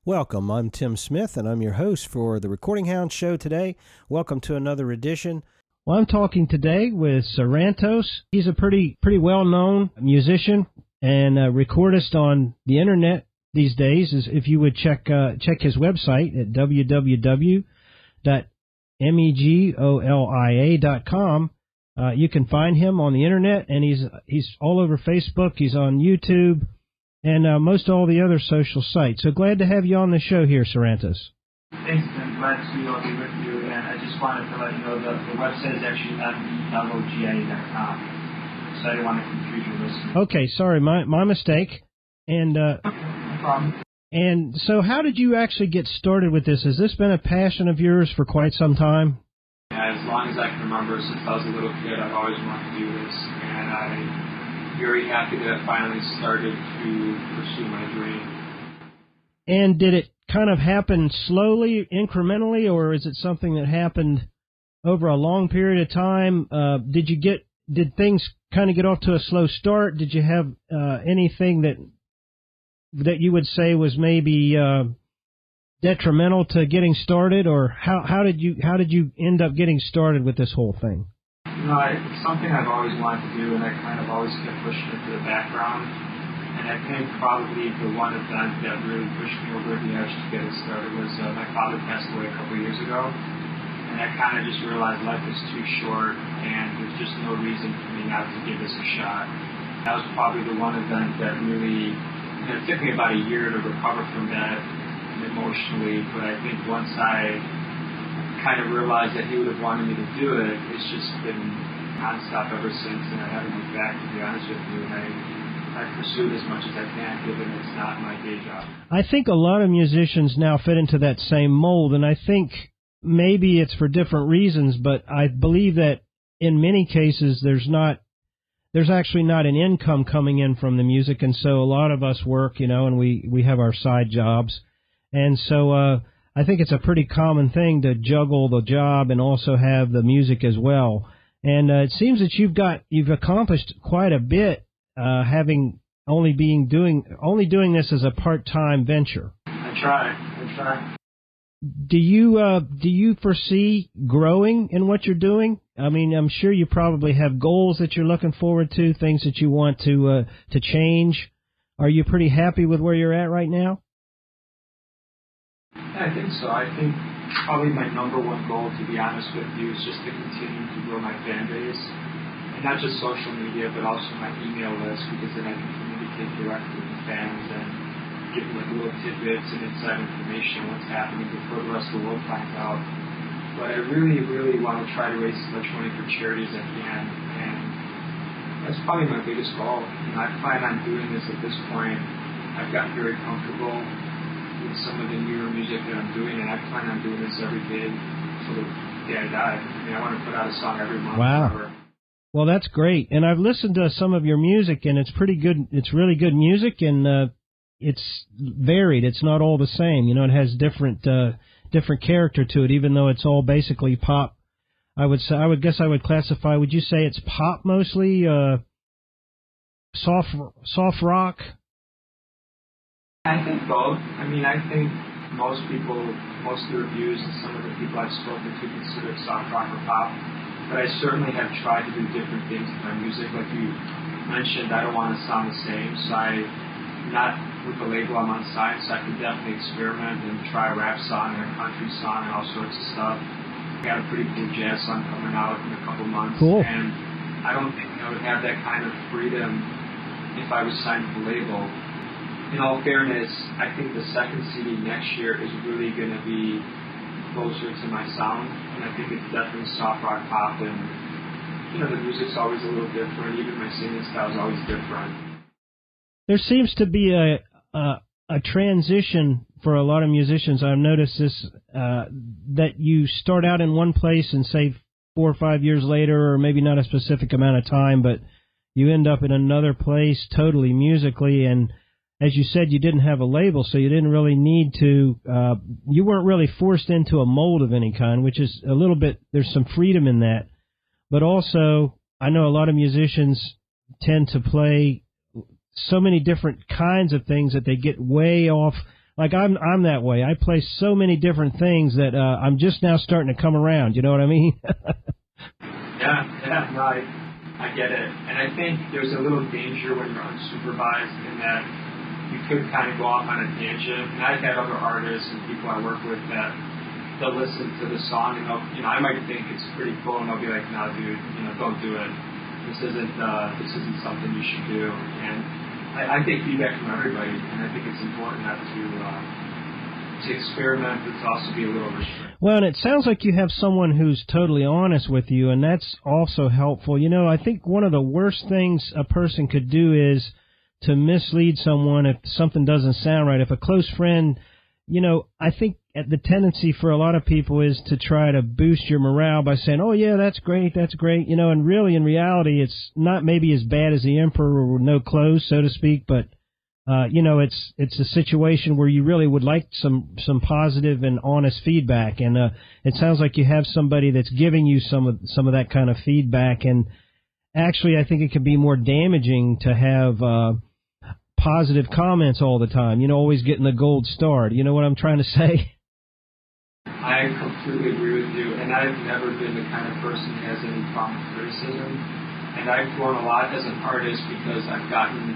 Welcome, I'm Tim Smith, and I'm your host for the Recording Hound Show today. Welcome to another edition. Well, I'm talking today with Sarantos. He's a pretty well-known musician and recordist on the internet these days. If you would check his website at www.melogia.com, you can find him on the internet, and he's all over Facebook. He's on YouTube and most all the other social sites. So glad to have you on the show here, Sarantos. Thanks, Tim. Glad to be with you. And I just wanted to let you know that the website is actually melogia.com. So I didn't want to confuse your listeners. Okay, sorry, my mistake. And no problem. And so how did you actually get started with this? Has this been a passion of yours for quite some time? As long as I can remember, since I was a little kid, I've always wanted to do this. And I'm very happy that I finally started to pursue my dream. And did it kind of happen slowly, incrementally, or is it something that happened over a long period of time? Did things kind of get off to a slow start? Did you have anything that you would say was maybe detrimental to getting started, or how did you end up getting started with this whole thing? It's something I've always wanted to do, and I kind of always kept pushing it to the background. And I think probably the one event that really pushed me over the edge to get it started was my father passed away a couple of years ago. And I kind of just realized life is too short, and there's just no reason for me not to give this a shot. That was probably the one event that really, it took me about a year to recover from that emotionally, but I think once I kind of realized that he would have wanted me to do it, it's just been nonstop ever since, and I haven't looked back, to be honest with you. And I pursue it as much as I can, given it's not my day job. I think a lot of musicians now fit into that same mold, and I think maybe it's for different reasons, but I believe that in many cases there's actually not an income coming in from the music, and so a lot of us work, and we have our side jobs, and so I think it's a pretty common thing to juggle the job and also have the music as well. And it seems that you've accomplished quite a bit, having only doing this as a part-time venture. I try. Do you foresee growing in what you're doing? I mean, I'm sure you probably have goals that you're looking forward to, things that you want to change. Are you pretty happy with where you're at right now? Yeah, I think so. I think probably my number one goal, to be honest with you, is just to continue to grow my fan base. And not just social media, but also my email list, because then I can communicate directly with the fans and give them like little tidbits and inside information on what's happening before the rest of the world finds out. But I really, really want to try to raise as much money for charity as I can. And that's probably my biggest goal. I plan on doing this at this point. I've gotten very comfortable with some of the newer music that I'm doing, and I plan on doing this every day until the day I die. I want to put out a song every month. Wow. Forever. Well, that's great. And I've listened to some of your music, and it's pretty good. It's really good music, and it's varied. It's not all the same. It has different character to it, even though it's all basically pop. I would guess I would classify. Would you say it's pop mostly? Soft rock? I think both. I think most of the reviews and some of the people I've spoken to consider it soft rock or pop. But I certainly have tried to do different things with my music. Like you mentioned, I don't want to sound the same, so not with the label I'm on signed, so I can definitely experiment and try a rap song and a country song and all sorts of stuff. I got a pretty cool jazz song coming out in a couple months. Cool. And I don't think I would have that kind of freedom if I was signed to the label. In all fairness, I think the second CD next year is really going to be closer to my sound, and I think it's definitely soft rock pop, and the music's always a little different. Even my singing style is always different. There seems to be a transition for a lot of musicians. I've noticed this, that you start out in one place and say 4 or 5 years later, or maybe not a specific amount of time, but you end up in another place totally musically. And as you said, you didn't have a label, so you didn't really need to, you weren't really forced into a mold of any kind, which is a little bit, there's some freedom in that. But also, I know a lot of musicians tend to play so many different kinds of things that they get way off like I'm that way. I play so many different things that I'm just now starting to come around. You know what I mean? Yeah, no, I get it. And I think there's a little danger when you're unsupervised in that you could kind of go off on a tangent. And I've had other artists and people I work with that they'll listen to the song and I might think it's pretty cool and they'll be like, no, dude, don't do it. This isn't something you should do. And I take feedback from everybody, and I think it's important not to experiment, but to also be a little restricted. Well, and it sounds like you have someone who's totally honest with you, and that's also helpful. I think one of the worst things a person could do is to mislead someone if something doesn't sound right. If a close friend, I think the tendency for a lot of people is to try to boost your morale by saying, oh, yeah, that's great, and really in reality it's not maybe as bad as the emperor with no clothes, so to speak, but it's a situation where you really would like some positive and honest feedback, and it sounds like you have somebody that's giving you some of that kind of feedback, and actually I think it can be more damaging to have positive comments all the time, always getting the gold star. You know what I'm trying to say? I completely agree with you, and I've never been the kind of person who has any problem with criticism, and I've grown a lot as an artist because I've gotten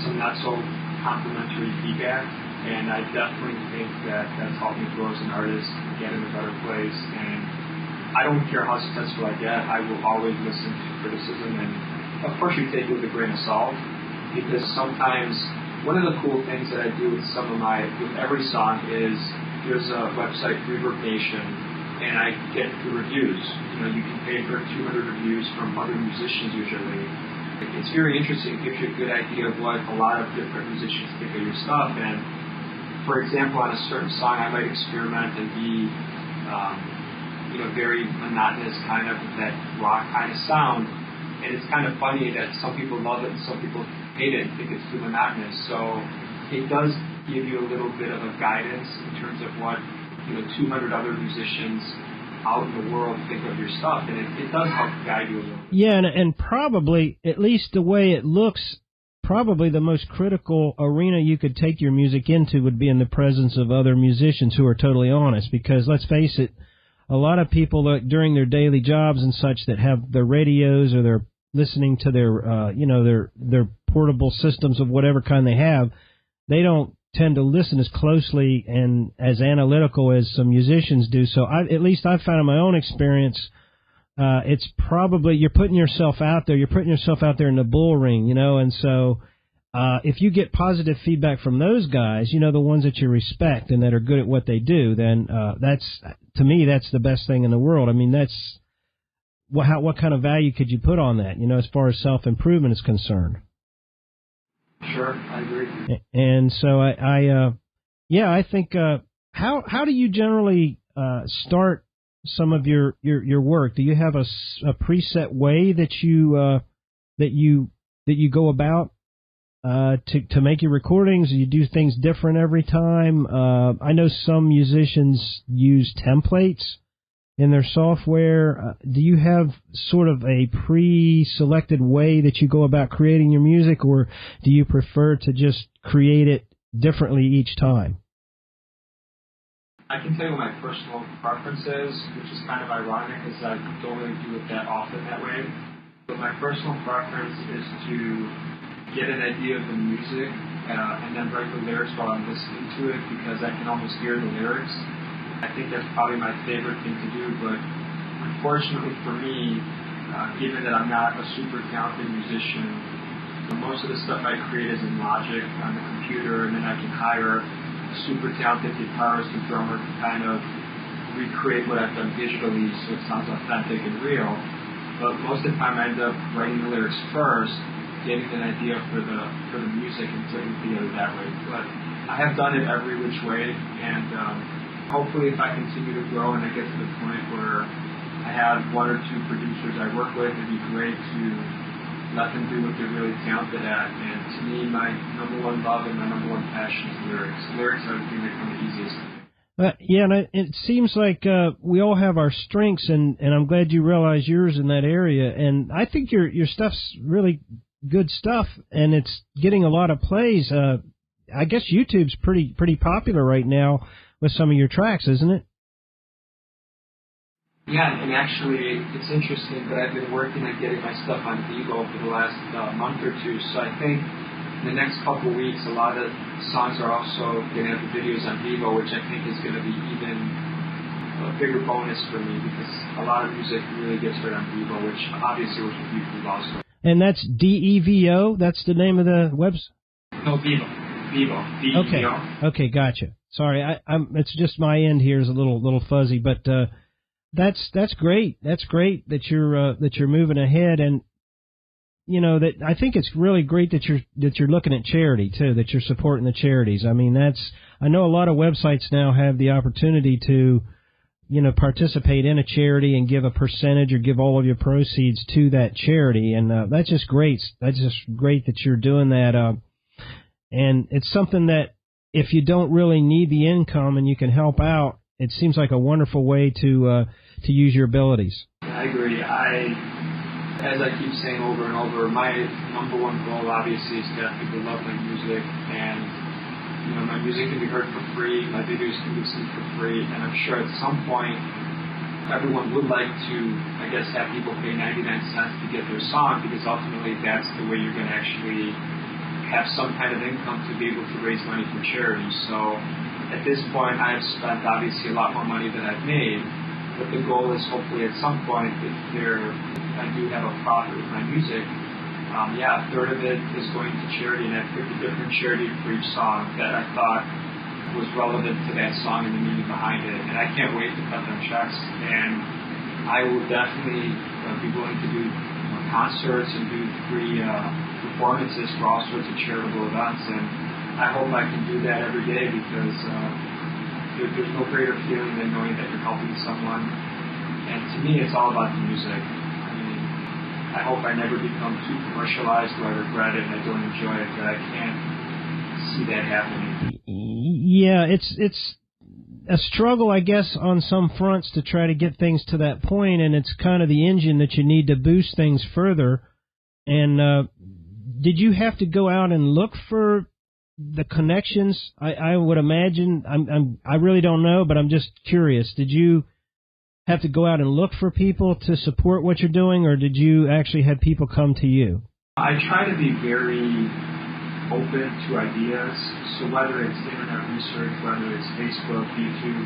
some not so complimentary feedback, and I definitely think that that's helped me grow as an artist and get in a better place. And I don't care how successful I get, I will always listen to criticism, and of course you take it with a grain of salt, because sometimes one of the cool things that I do with every song is there's a website, Reverb, and I get the reviews. You can pay for 200 reviews from other musicians usually. It's very interesting. It gives you a good idea of what a lot of different musicians think of your stuff. And for example, on a certain song, I might experiment and be, very monotonous, kind of that rock kind of sound. And it's kind of funny that some people love it and some people hate it and think it's too monotonous. So it does give you a little bit of a guidance in terms of what 200 other musicians out in the world think of your stuff, and it does help guide you a little bit. Yeah, and probably, at least the way it looks, probably the most critical arena you could take your music into would be in the presence of other musicians who are totally honest, because let's face it, a lot of people during their daily jobs and such that have their radios or they're listening to their portable systems of whatever kind they have, they don't tend to listen as closely and as analytical as some musicians do. So at least I've found in my own experience, it's probably you're putting yourself out there. You're putting yourself out there in the bull ring, and so if you get positive feedback from those guys, the ones that you respect and that are good at what they do, then to me, that's the best thing in the world. I mean, that's what kind of value could you put on that, as far as self-improvement is concerned? Sure, I agree. And so I think how do you generally start some of your work? Do you have a preset way that you go about to make your recordings? Do you do things different every time? I know some musicians use templates in their software. Do you have sort of a pre-selected way that you go about creating your music, or do you prefer to just create it differently each time? I can tell you what my personal preference is, which is kind of ironic because I don't really do it that often that way. But my personal preference is to get an idea of the music and then write the lyrics while I'm listening to it, because I can almost hear the lyrics. I think that's probably my favorite thing to do, but unfortunately for me, given that I'm not a super talented musician, most of the stuff I create is in Logic on the computer, and then I can hire a super talented guitarist or drummer to kind of recreate what I've done digitally so it sounds authentic and real. But most of the time I end up writing the lyrics first, getting an idea for the music and putting it together that way. But I have done it every which way, and hopefully if I continue to grow and I get to the point where I have one or two producers I work with, it'd be great to let them do what they're really talented at. And to me, my number one love and my number one passion is lyrics. Lyrics are the thing that come the easiest. Yeah, and it seems like we all have our strengths, and I'm glad you realize yours in that area. And I think your stuff's really good stuff, and it's getting a lot of plays. I guess YouTube's pretty popular right now with some of your tracks, isn't it? Yeah, and actually, it's interesting that I've been working at getting my stuff on Vivo for the last month or two, so I think in the next couple of weeks, a lot of songs are also going to have the videos on Vivo, which I think is going to be even a bigger bonus for me, because a lot of music really gets heard on Vivo, which obviously was with YouTube also. And that's DEVO? That's the name of the website? No, Vivo. Vivo. DEVO. Okay, gotcha. Sorry, it's just my end here is a little fuzzy, but that's great. That's great that you're moving ahead, and that I think it's really great that you're looking at charity too, that you're supporting the charities. I mean, I know a lot of websites now have the opportunity to participate in a charity and give a percentage or give all of your proceeds to that charity, and that's just great. That's just great that you're doing that, and it's something that if you don't really need the income and you can help out, it seems like a wonderful way to use your abilities. I agree. As I keep saying over and over, my number one goal obviously is to have people love my music, and my music can be heard for free, my videos can be seen for free, and I'm sure at some point everyone would like to, I guess, have people pay 99 cents to get their song, because ultimately that's the way you're going to actually have some kind of income to be able to raise money for charity. So at this point, I've spent obviously a lot more money than I've made, but the goal is hopefully at some point, if I do have a profit with my music, a third of it is going to charity, and I picked a different charity for each song that I thought was relevant to that song and the meaning behind it. And I can't wait to cut them checks, and I will definitely be willing to do concerts and do free performances for all sorts of charitable events, and I hope I can do that every day, because there's no greater feeling than knowing that you're helping someone. And to me, it's all about the music. I mean, I hope I never become too commercialized where I regret it and I don't enjoy it, but I can't see that happening. Yeah, it's a struggle, I guess, on some fronts to try to get things to that point, and it's kind of the engine that you need to boost things further. And did you have to go out and look for the connections? I would imagine. I really don't know, but I'm just curious. Did you have to go out and look for people to support what you're doing, or did you actually have people come to you? I try to be very open to ideas. So whether it's internet research, whether it's Facebook, YouTube,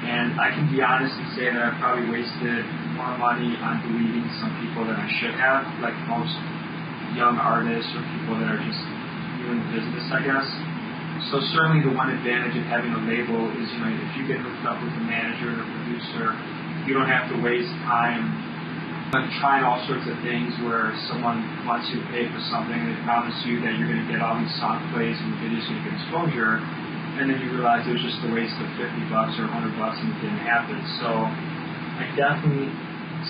and I can be honest and say that I've probably wasted more money on believing some people than I should have, like most young artists or people that are just new in the business, I guess. So certainly the one advantage of having a label is, if you get hooked up with a manager or a producer, you don't have to waste time trying all sorts of things where someone wants you to pay for something and they promise you that you're going to get all these song plays and videos and get exposure, and then you realize it was just a waste of $50 or $100 and it didn't happen. So I definitely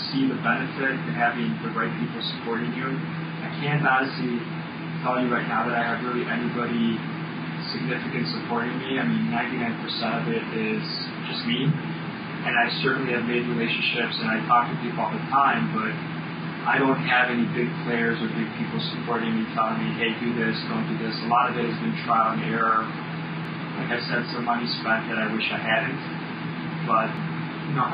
see the benefit in having the right people supporting you. I can't honestly tell you right now that I have really anybody significant supporting me. I mean, 99% of it is just me. And I certainly have made relationships and I talk to people all the time, but I don't have any big players or big people supporting me, telling me, hey, do this, don't do this. A lot of it has been trial and error. Like I said, some money spent that I wish I hadn't. But,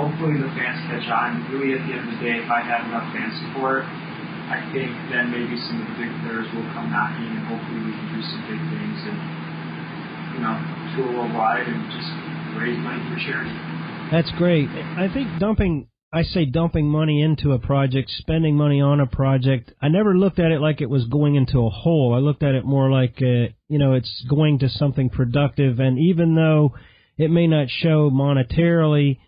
hopefully the fans catch on. Really, at the end of the day, if I have enough fan support, I think then maybe some of the big players will come knocking, and hopefully we can do some big things and, tour worldwide and just raise money for charity. That's great. I think dumping money into a project, spending money on a project, I never looked at it like it was going into a hole. I looked at it more like, it's going to something productive. And even though it may not show monetarily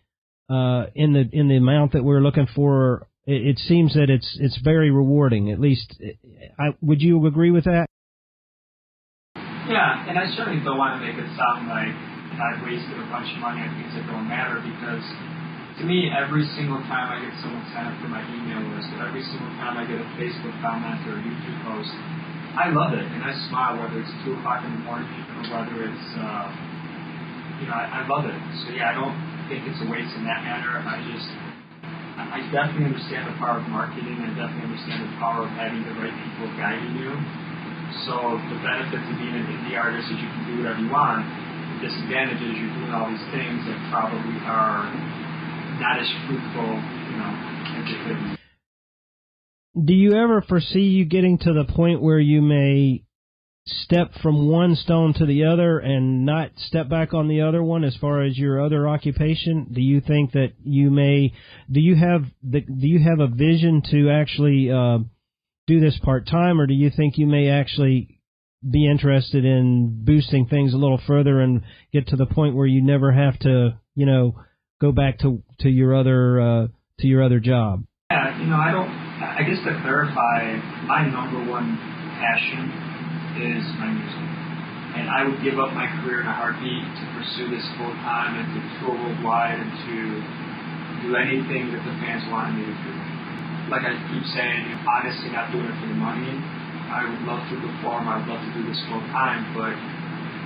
in the amount that we're looking for, it seems that it's very rewarding. At least, would you agree with that? Yeah, and I certainly don't want to make it sound like I've wasted a bunch of money on things that don't matter, because to me, every single time I get someone sign up for my email list, or every single time I get a Facebook comment or a YouTube post, I love it, and I smile, whether it's 2 o'clock in the morning or whether it's, I love it. So yeah, I don't think it's a waste in that manner. I definitely understand the power of marketing. I definitely understand the power of having the right people guiding you. So the benefit to being an indie artist is you can do whatever you want. The disadvantage is you're doing all these things that probably are not as fruitful, as they could be. Do you ever foresee you getting to the point where you may step from one stone to the other and not step back on the other one as far as your other occupation? Do you think that you may? Do you have a vision to actually do this part-time, or do you think you may actually be interested in boosting things a little further and get to the point where you never have to, go back to your other job? Yeah, I guess to clarify, my number one passion is my music. And I would give up my career in a heartbeat to pursue this full-time and to tour worldwide and to do anything that the fans wanted me to do. Like I keep saying, honestly not doing it for the money. I would love to perform, I would love to do this full-time, but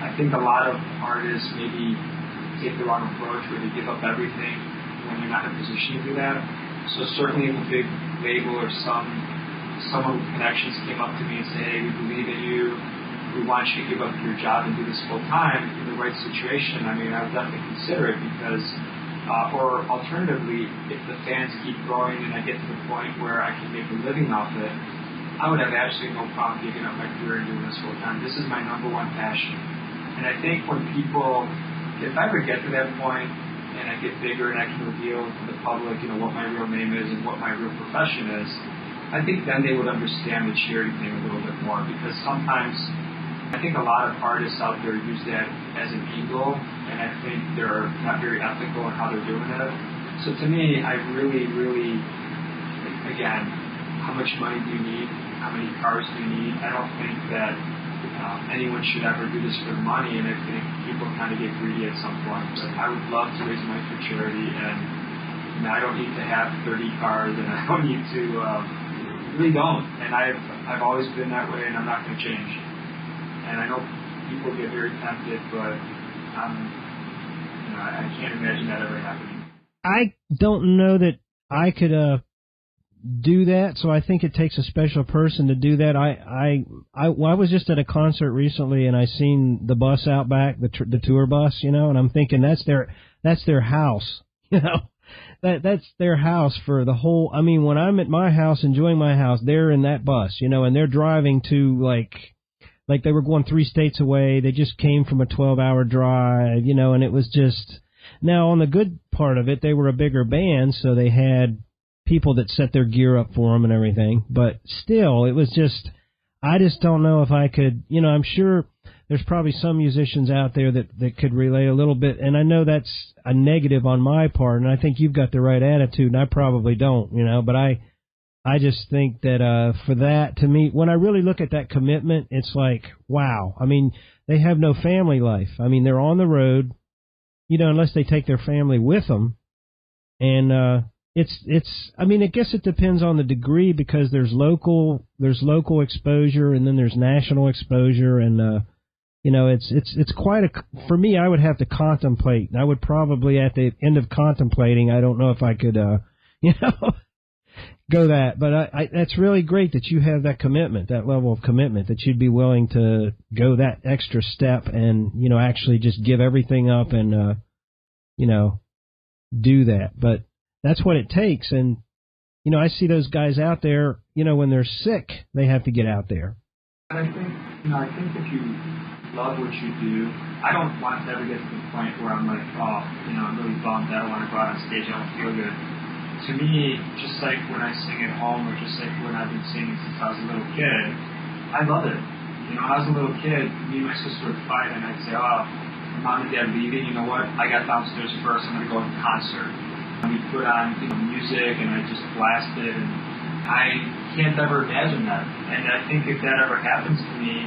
I think a lot of artists maybe take the wrong approach where they give up everything when they're not in a position to do that. So certainly if a big label or someone with connections came up to me and said, hey, we believe in you, we want you to give up your job and do this full-time in the right situation, I would definitely consider it because, or alternatively, if the fans keep growing and I get to the point where I can make a living off it, I would have absolutely no problem giving up my career and doing this full-time. This is my number one passion. And I think when people, if I ever get to that point and I get bigger and I can reveal to the public, what my real name is and what my real profession is, I think then they would understand the charity thing a little bit more because sometimes I think a lot of artists out there use that as an angle and I think they're not very ethical in how they're doing it. So to me, I really, really, again, how much money do you need? How many cars do you need? I don't think that anyone should ever do this for money, and I think people kind of get greedy at some point. But I would love to raise money for charity, and I don't need to have 30 cars, and I don't need to, really don't. And I've always been that way, and I'm not going to change. And I know people get very tempted, but I can't imagine that ever happening. I don't know that I could do that, so I think it takes a special person to do that. I was just at a concert recently, and I seen the bus out back, the tour bus, and I'm thinking that's their house, that's their house for the whole. When I'm at my house enjoying my house, they're in that bus, and they're driving to like they were going 3 states away. They just came from a 12-hour drive, and it was just. Now on the good part of it, they were a bigger band, so they had people that set their gear up for them and everything, but still, it was just, I just don't know if I could, I'm sure there's probably some musicians out there that could relate a little bit, and I know that's a negative on my part, and I think you've got the right attitude, and I probably don't, but I just think that for that, to me, when I really look at that commitment, it's like, wow, they have no family life. They're on the road, unless they take their family with them, and, I guess it depends on the degree because there's local exposure and then there's national exposure and, it's quite for me, I would have to contemplate. I would probably at the end of contemplating, I don't know if I could, go that, but that's really great that you have that commitment, that level of commitment, that you'd be willing to go that extra step and, actually just give everything up and, do that. But that's what it takes, and, I see those guys out there, when they're sick, they have to get out there. I think if you love what you do, I don't want to ever get to the point where I'm like, I'm really bummed, I don't want to go out on stage, I don't feel good. To me, just like when I sing at home, or just like when I've been singing since I was a little kid, I love it. When I was a little kid, me and my sister would fight, and I'd say, Mom and Dad leaving, you know what, I got downstairs first, I'm going to go to the concert. We put on music and I just blasted, and I can't ever imagine that. And I think if that ever happens to me,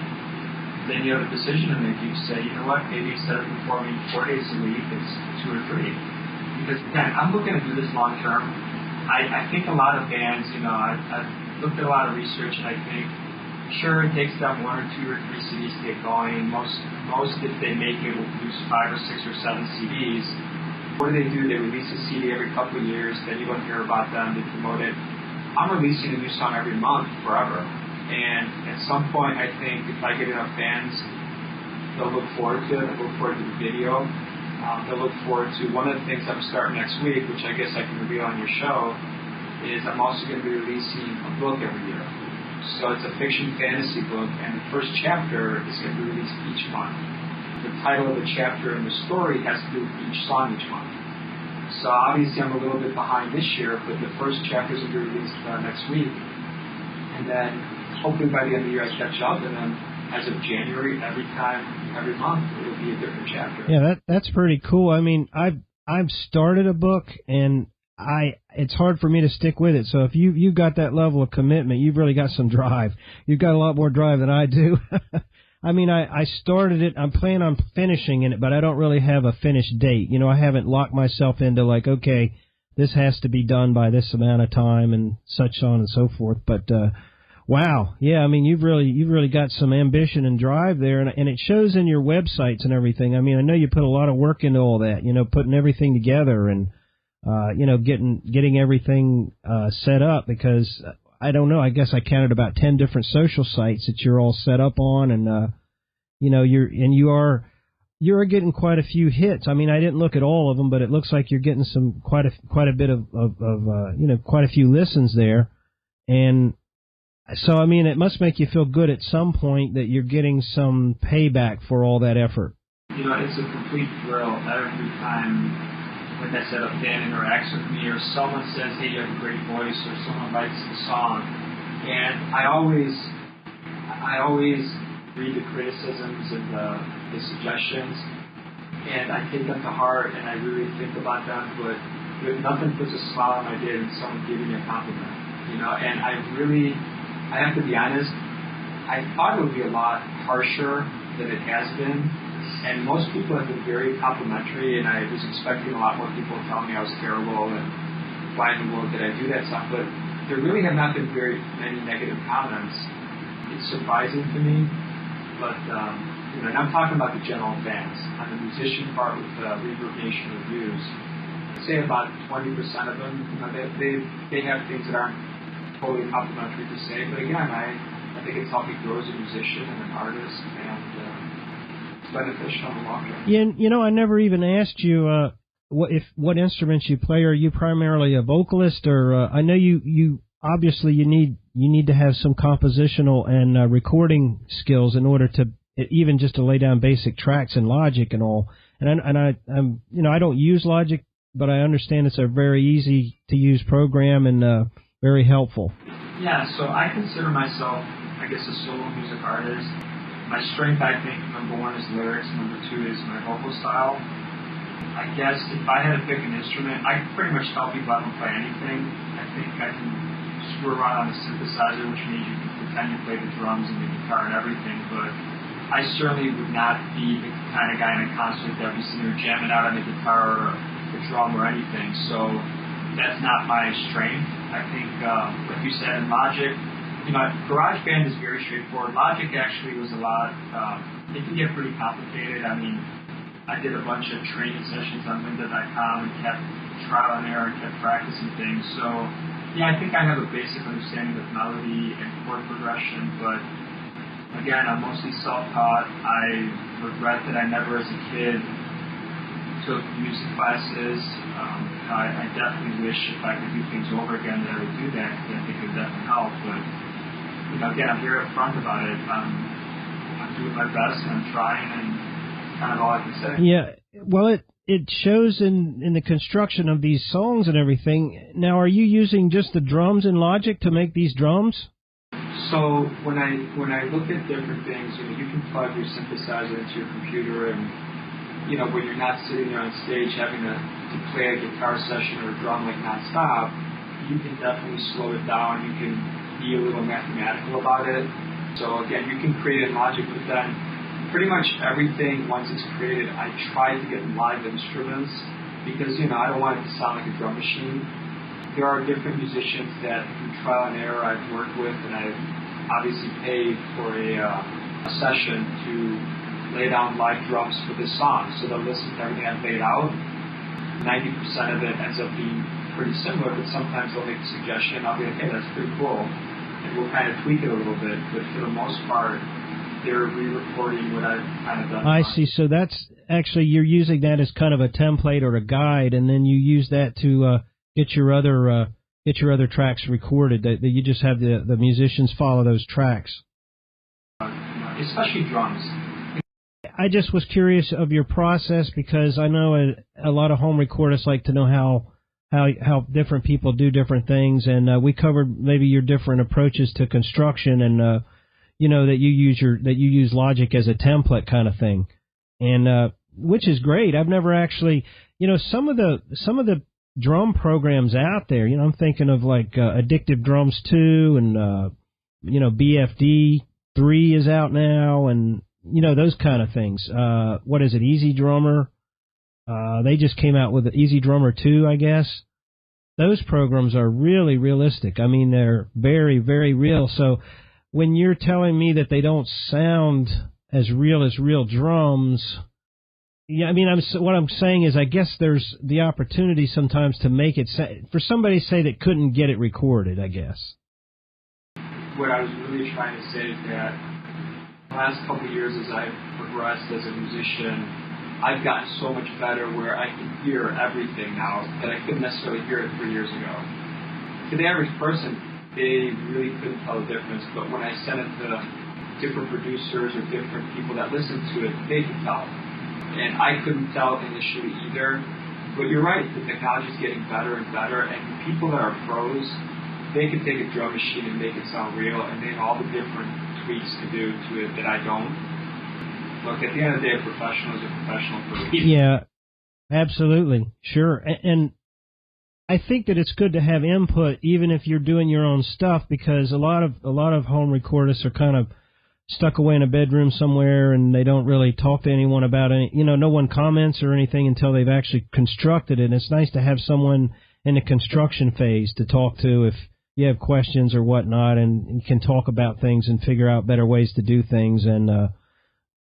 then you have a decision to make. You say, you know what, maybe instead of performing 4 days a week, it's 2 or 3. Because again, I'm looking to do this long term. I think a lot of bands, I've looked at a lot of research, and I think sure it takes them 1 or 2 or 3 CDs to get going. Most if they make it will produce 5 or 6 or 7 CDs. What do? They release a CD every couple of years, then you don't hear about them, they promote it. I'm releasing a new song every month forever. And at some point, I think if I get enough fans, they'll look forward to it. They'll look forward to the video. They'll look forward to one of the things I'm starting next week, which I guess I can reveal on your show, is I'm also going to be releasing a book every year. So it's a fiction fantasy book, and the first chapter is going to be released each month. The title of the chapter and the story has to do with each song each month. So obviously I'm a little bit behind this year, but the first chapters will be released next week. And then hopefully by the end of the year I catch up, and then as of January, every month, it'll be a different chapter. Yeah, that's pretty cool. I mean, I've started a book, and it's hard for me to stick with it. So if you've got that level of commitment, you've really got some drive. You've got a lot more drive than I do. I mean, I started it. I'm planning on finishing it, but I don't really have a finished date. You know, I haven't locked myself into like, okay, this has to be done by this amount of time and such on and so forth. But wow, yeah, I mean, you've really got some ambition and drive there, and it shows in your websites and everything. I mean, I know you put a lot of work into all that. You know, putting everything together and you know, getting everything set up, because I don't know, I guess I counted about 10 different social sites that you're all set up on, and you know, you're getting quite a few hits. I mean, I didn't look at all of them, but it looks like you're getting some quite a bit of you know, quite a few listens there. And so, I mean, it must make you feel good at some point that you're getting some payback for all that effort. You know, it's a complete thrill every time, like I said, a fan interacts with me, or someone says, hey, you have a great voice, or someone likes the song. And I always read the criticisms and the suggestions, and I take them to heart, and I really think about them, but nothing puts a smile on my face than someone giving me a compliment. You know, and I have to be honest, I thought it would be a lot harsher than it has been. And most people have been very complimentary, and I was expecting a lot more people to tell me I was terrible and why in the world did I do that stuff. But there really have not been very many negative comments. It's surprising to me, but you know, and I'm talking about the general fans. On the musician part with Reverb Nation reviews, I'd say about 20% of them, you know, they have things that aren't totally complimentary to say. But again, I think it's helped me grow as a musician and an artist, and beneficial in the long run. Yeah, you know, I never even asked you what instruments you play. Are you primarily a vocalist, or I know you obviously you need to have some compositional and recording skills in order to even just to lay down basic tracks in Logic and all. And I'm you know, I don't use Logic, but I understand it's a very easy to use program and very helpful. Yeah, so I consider myself, I guess, a solo music artist. My strength, I think, number one is lyrics, number two is my vocal style. I guess if I had to pick an instrument, I can pretty much tell people I don't play anything. I think I can screw around on a synthesizer, which means you can pretend you play the drums and the guitar and everything, but I certainly would not be the kind of guy in a concert that would be sitting there jamming out on the guitar or the drum or anything, so that's not my strength. I think, like you said, in Logic, you know, GarageBand is very straightforward. Logic actually was a lot, it can get pretty complicated. I mean, I did a bunch of training sessions on Lynda.com and kept trial and error and kept practicing things. So, yeah, I think I have a basic understanding of melody and chord progression, but again, I'm mostly self-taught. I regret that I never, as a kid, took music classes. I definitely wish if I could do things over again that I would do that, because I think it would definitely help, but you know, again, I'm very upfront about it. I'm doing my best, and I'm trying, and kind of all I can say. Yeah, well, it shows in the construction of these songs and everything. Now, are you using just the drums in Logic to make these drums? So when I look at different things, you know, you can plug your synthesizer into your computer, and you know, when you're not sitting there on stage having to play a guitar session or a drum like nonstop, you can definitely slow it down. You can be a little mathematical about it. So again, you can create in Logic, but then pretty much everything, once it's created, I try to get live instruments, because, you know, I don't want it to sound like a drum machine. There are different musicians that through trial and error I've worked with, and I've obviously paid for a session to lay down live drums for this song. So they'll listen to everything I've laid out. 90% of it ends up being pretty similar, but sometimes they'll make a suggestion. I'll be like, hey, that's pretty cool. and we'll kind of tweak it a little bit. But for the most part, they're re-recording what I've kind of done. I see. So that's actually, you're using that as kind of a template or a guide, and then you use that to get your other tracks recorded. That you just have the musicians follow those tracks. Especially drums. I just was curious of your process because I know a lot of home recordists like to know how different people do different things, and we covered maybe your different approaches to construction, and that you use Logic as a template kind of thing, and which is great. I've never actually, some of the drum programs out there. I'm thinking of like Addictive Drums 2 and BFD 3 is out now, and those kind of things. What is it, Easy Drummer? They just came out with Easy Drummer 2, I guess. Those programs are really realistic. I mean, they're very, very real. So when you're telling me that they don't sound as real drums, yeah, I mean, what I'm saying is I guess there's the opportunity sometimes to make it, for somebody to say that couldn't get it recorded, I guess. What I was really trying to say is that the last couple of years as I've progressed as a musician, I've gotten so much better where I can hear everything now that I couldn't necessarily hear it 3 years ago. To the average person, they really couldn't tell the difference, but when I sent it to different producers or different people that listened to it, they could tell. And I couldn't tell initially either. But you're right, the technology is getting better and better, and people that are pros, they can take a drum machine and make it sound real, and they know all the different tweaks to do to it that I don't. Look, at the end of the day, a professional is a professional for a reason. Yeah, absolutely, sure. And I think that it's good to have input, even if you're doing your own stuff, because a lot of home recordists are kind of stuck away in a bedroom somewhere, and they don't really talk to anyone about it. No one comments or anything until they've actually constructed it. And it's nice to have someone in the construction phase to talk to if you have questions or whatnot, and you can talk about things and figure out better ways to do things. And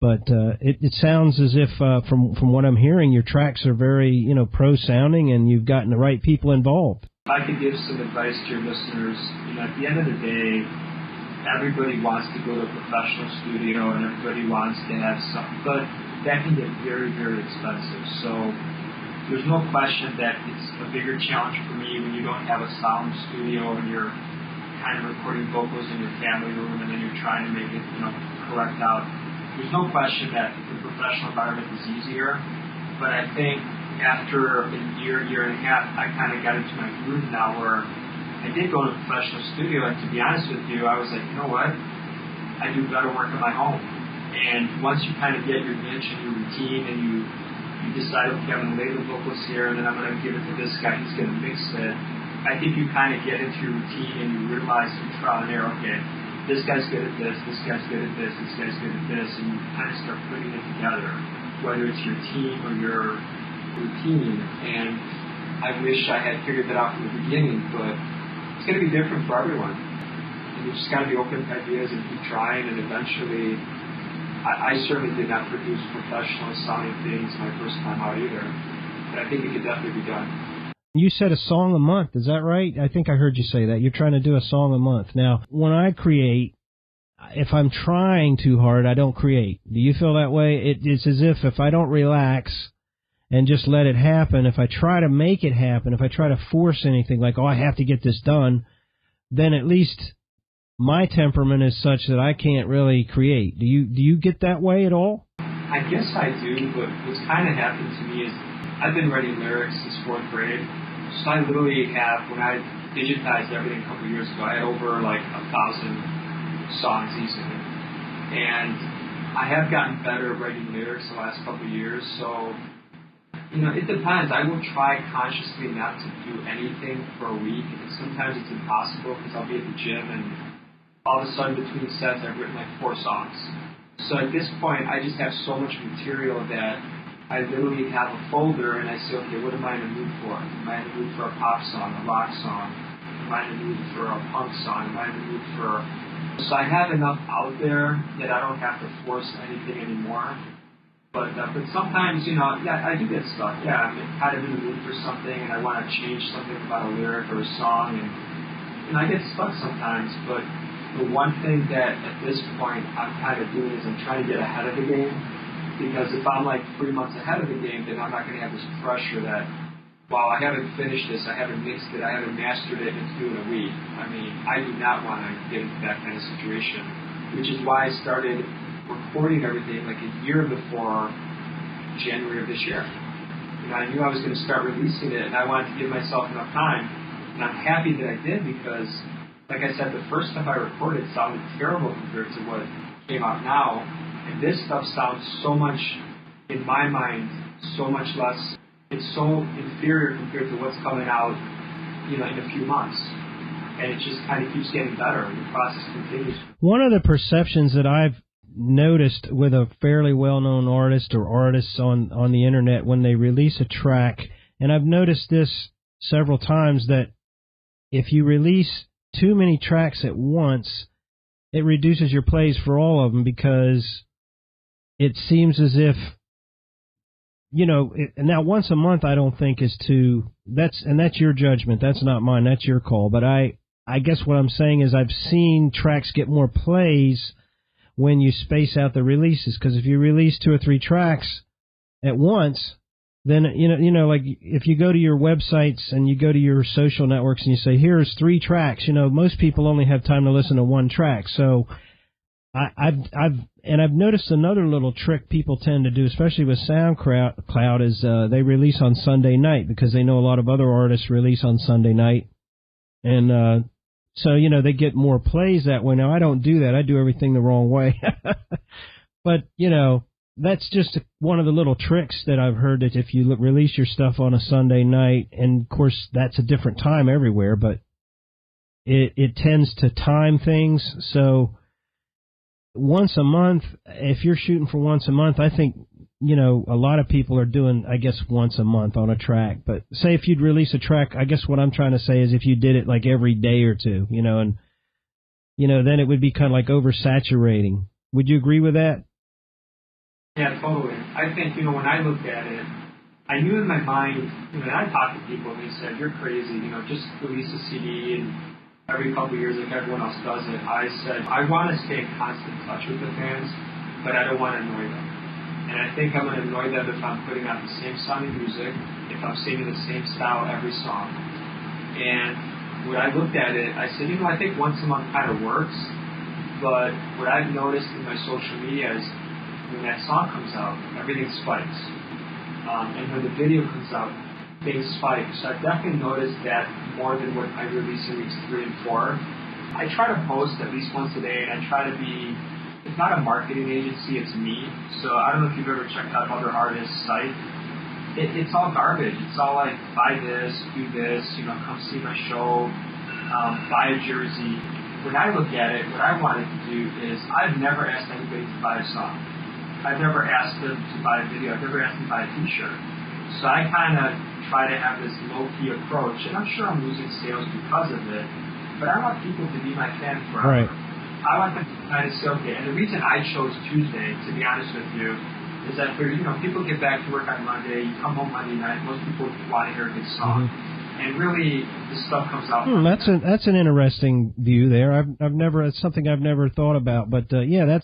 but it sounds as if from what I'm hearing, your tracks are very pro sounding, and you've gotten the right people involved. If I could give some advice to your listeners, at the end of the day, everybody wants to go to a professional studio and everybody wants to have something, but that can get very, very expensive. So there's no question that it's a bigger challenge for me when you don't have a sound studio and you're kind of recording vocals in your family room and then you're trying to make it, correct out. There's no question that the professional environment is easier, but I think after a year and a half, I kind of got into my groove now where I did go to a professional studio, and to be honest with you, I was like, you know what? I do better work at my home. And once you kind of get your niche and your routine and you decide, okay, I'm going to lay the vocals here and then I'm going to give it to this guy, he's going to mix it, I think you kind of get into your routine and you realize through trial and error, okay, this guy's good at this guy's good at this guy's good at this, and you kind of start putting it together, whether it's your team or your routine. And I wish I had figured that out from the beginning, but it's going to be different for everyone. And you just got to be open to ideas and keep trying, and eventually, I certainly did not produce professional sounding things my first time out either, but I think it could definitely be done. You said a song a month, is that right? I think I heard you say that. You're trying to do a song a month. Now, when I create, if I'm trying too hard, I don't create. Do you feel that way? It's as if I don't relax and just let it happen, if I try to make it happen, if I try to force anything like, I have to get this done, then at least my temperament is such that I can't really create. Do you get that way at all? I guess I do, but what's kind of happened to me is I've been writing lyrics since 4th grade. So I literally have, when I digitized everything a couple of years ago, I had over like 1,000 songs easily. And I have gotten better at writing lyrics the last couple of years, so it depends. I will try consciously not to do anything for a week, and sometimes it's impossible because I'll be at the gym and all of a sudden between sets I've written like 4 songs. So at this point I just have so much material that I literally have a folder and I say, okay, what am I in the mood for? Am I in the mood for a pop song, a rock song? Am I in the mood for a punk song? Am I in the mood for... So I have enough out there that I don't have to force anything anymore. But sometimes, I do get stuck. Yeah, I'm kind of in the mood for something and I want to change something about a lyric or a song. And I get stuck sometimes, but the one thing that at this point I'm kind of doing is I'm trying to get ahead of the game, because if I'm like 3 months ahead of the game, then I'm not going to have this pressure that, well, I haven't finished this, I haven't mixed it, I haven't mastered it, and it's due in a week. I mean, I do not want to get into that kind of situation, which is why I started recording everything like a year before January of this year. You know, I knew I was going to start releasing it, and I wanted to give myself enough time, and I'm happy that I did, because, like I said, the first stuff I recorded sounded terrible compared to what came out now, and this stuff sounds so much, in my mind, so much less. It's so inferior compared to what's coming out, you know, in a few months. And it just kind of keeps getting better. The process continues. One of the perceptions that I've noticed with a fairly well-known artist or artists on the internet when they release a track, and I've noticed this several times, that if you release too many tracks at once, it reduces your plays for all of them, because it seems as if, you know, now once a month I don't think is too, that's your judgment, that's not mine, that's your call, but I guess what I'm saying is I've seen tracks get more plays when you space out the releases, because if you release 2 or 3 tracks at once, then, you know, like if you go to your websites and you go to your social networks and you say, here's 3 tracks, you know, most people only have time to listen to 1 track. So I've noticed another little trick people tend to do, especially with SoundCloud, is they release on Sunday night, because they know a lot of other artists release on Sunday night. And so, you know, they get more plays that way. Now, I don't do that. I do everything the wrong way. But, you know, that's just one of the little tricks that I've heard, that if you release your stuff on a Sunday night, and, of course, that's a different time everywhere, but it tends to time things. So once a month, if you're shooting for once a month, I think, you know, a lot of people are doing, I guess, once a month on a track. But say if you'd release a track, I guess what I'm trying to say is if you did it like every day or two, you know, and, you know, then it would be kind of like oversaturating. Would you agree with that? Yeah, totally. I think, you know, when I looked at it, I knew in my mind, you know, and I talked to people and they said, you're crazy, you know, just release a CD and every couple of years like everyone else does it. I said, I want to stay in constant touch with the fans, but I don't want to annoy them. And I think I'm going to annoy them if I'm putting out the same sounding music, if I'm singing the same style every song. And when I looked at it, I said, you know, I think once a month kind of works, but what I've noticed in my social media is when that song comes out, everything spikes. And when the video comes out, things spike. So I've definitely noticed that more than what I release in weeks 3 and 4. I try to post at least once a day, and I try to be, it's not a marketing agency, it's me. So I don't know if you've ever checked out other artists' sites. It's all garbage. It's all like, buy this, do this, you know, come see my show, buy a jersey. When I look at it, what I wanted to do is, I've never asked anybody to buy a song. I've never asked them to buy a video. I've never asked them to buy a t-shirt. So I kind of try to have this low-key approach, and I'm sure I'm losing sales because of it, but I want people to be my fan forever. Right. I want them to kind of say, okay, and the reason I chose Tuesday, to be honest with you, is that, you know, people get back to work on Monday, you come home Monday night, most people want to hear a good song. Mm-hmm. And really, the stuff comes out. That's an interesting view there. I've never, it's something I've never thought about, but yeah,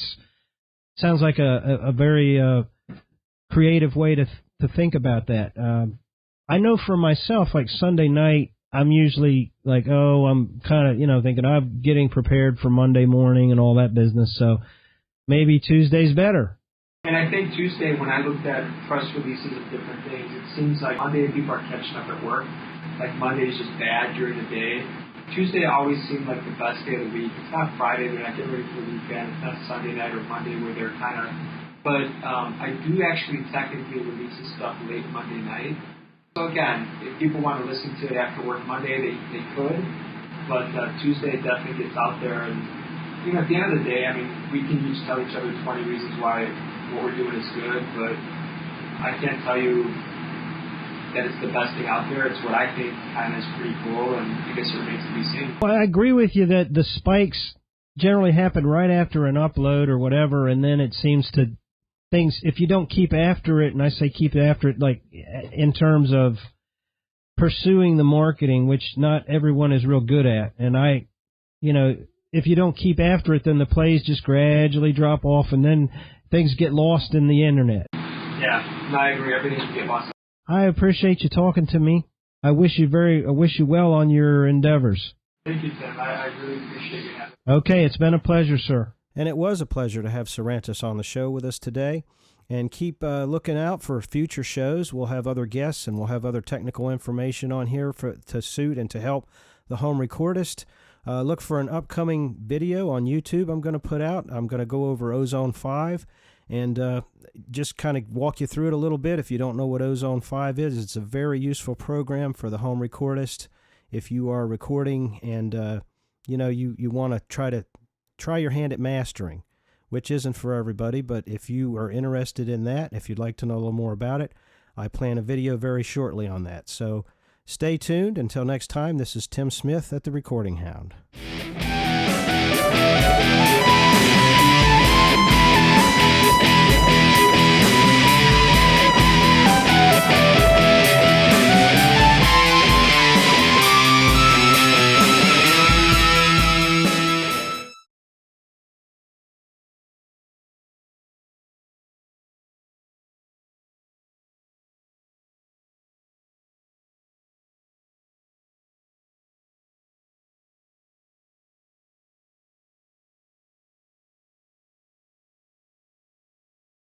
sounds like a very creative way to think about that. I know for myself, like Sunday night, I'm usually like, I'm kind of, you know, thinking I'm getting prepared for Monday morning and all that business. So maybe Tuesday's better. And I think Tuesday, when I looked at press releases of different things, it seems like Monday people are catching up at work. Like Monday is just bad during the day. Tuesday always seemed like the best day of the week. It's not Friday, they're not getting ready for the weekend. It's not Sunday night or Monday where they're kind of... But I do actually technically release this stuff late Monday night. So again, if people want to listen to it after work Monday, they could. But Tuesday definitely gets out there. And, you know, at the end of the day, I mean, we can each tell each other 20 reasons why what we're doing is good, but I can't tell you that it's the best thing out there. It's what I think kind of is pretty cool, and I guess it remains to be seen. Well, I agree with you that the spikes generally happen right after an upload or whatever, and then it seems to things, if you don't keep after it, and I say keep after it like in terms of pursuing the marketing, which not everyone is real good at, and I, you know, if you don't keep after it, then the plays just gradually drop off, and then things get lost in the internet. Yeah, I agree. Everything can get lost. I appreciate you talking to me. I wish you well on your endeavors. Thank you, Tim. I really appreciate you having me. Okay, it's been a pleasure, sir. And it was a pleasure to have Sarantos on the show with us today. And keep looking out for future shows. We'll have other guests, and we'll have other technical information on here to suit and to help the home recordist. Look for an upcoming video on YouTube I'm going to put out. I'm going to go over Ozone 5 and just kind of walk you through it a little bit. If you don't know what Ozone 5 is, it's a very useful program for the home recordist. If you are recording and you want to try your hand at mastering, which isn't for everybody, but if you are interested in that, if you'd like to know a little more about it, I plan a video very shortly on that. So stay tuned. Until next time, this is Tim Smith at the Recording Hound.